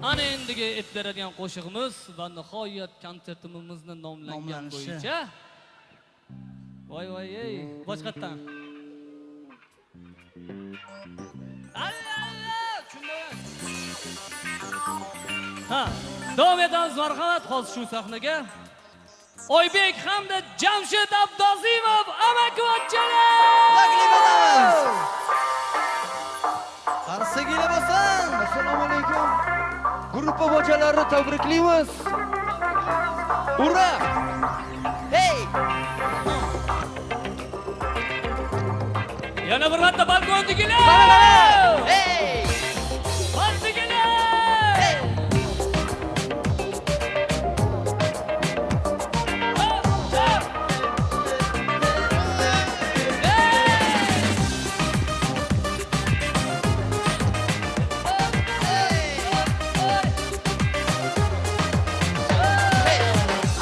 Ana endiga et beradigan qo'shig'imiz va nihoyat konsertimizni nomlangan bo'yicha. Voy voy ey, boshqatdan. Ha, davom etamiz marhamat hozir shu sahnaga. Oybek hamda Jamshid Abdozimov amakivachchalar! Taklif etamiz. Qarsigili bo'lsin. Assalomu alaykum. Gruppa bojalarini tabriklaymiz. Ura! Hey! Yana bir marta balkondagilar! Hey! Balkondagilar! Hey!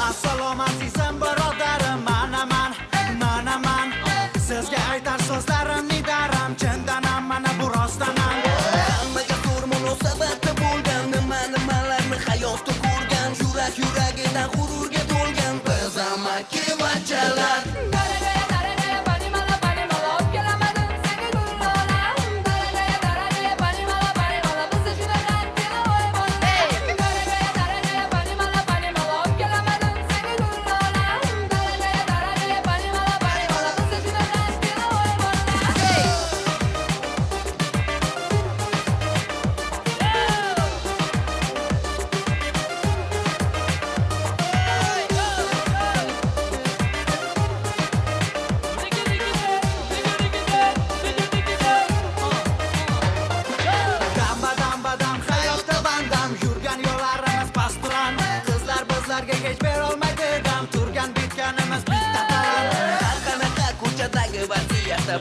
Assalomu alaykum birodarim, manaman sizga aytar so'zlarimni daram chindanam mana bu rostdanam hammaga zo'r munosabati bo'lgan nimalarni hayotda ko'rgan yuragidan g'ururga to'lgan biz amakivachchalar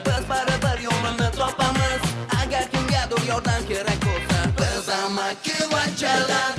biz baribir yo'lini topamiz agar kimgadir yordam kerak bo'lsa biz amakivachchalar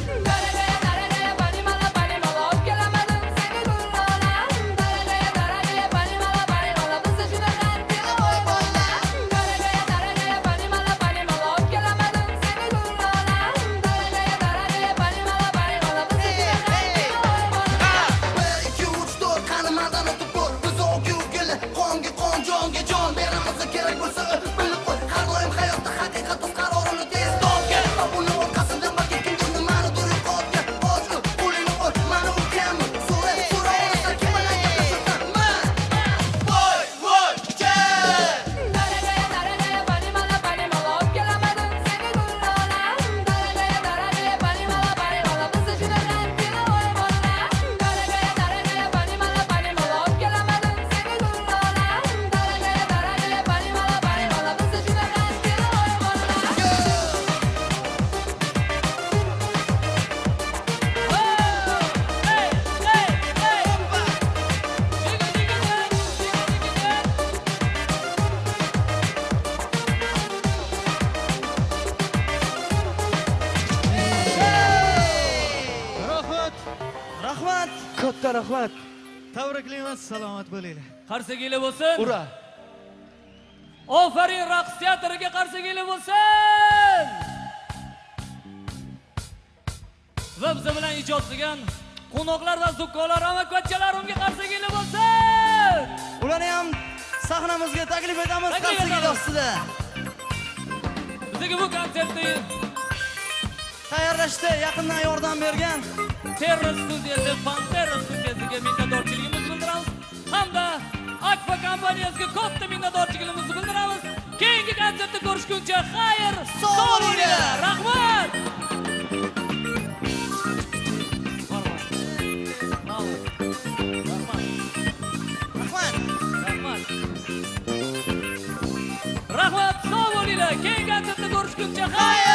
Katta rahmat. tabriklaymiz, salomat bo'linglar. Qarsagili bo'lsin. Ura! Ofarin raqs teatriga qarsagili bo'lsin. Va biz bilan ijod qilgan qo'noqlar va zukkolar amakivachchalar unga qarsagili bo'lsin. Ularni ham sahnamizga taklif etamiz qarsigili ostida. Bizga bu konsertni Tayyorlashda yaqindan yordam bergan Terra studiyasi, Pantera studiyasiga minnatdorchiligimizni bildiramiz. Hamda Akfa kompaniyasiga katta minnatdorchiligimizni bildiramiz. Keyingi konsertda ko'rishguncha xayr, sog' bo'linglar. Rahmat. Rahmat, sog' bo'linglar. Keyingi konsertda ko'rishguncha xayr.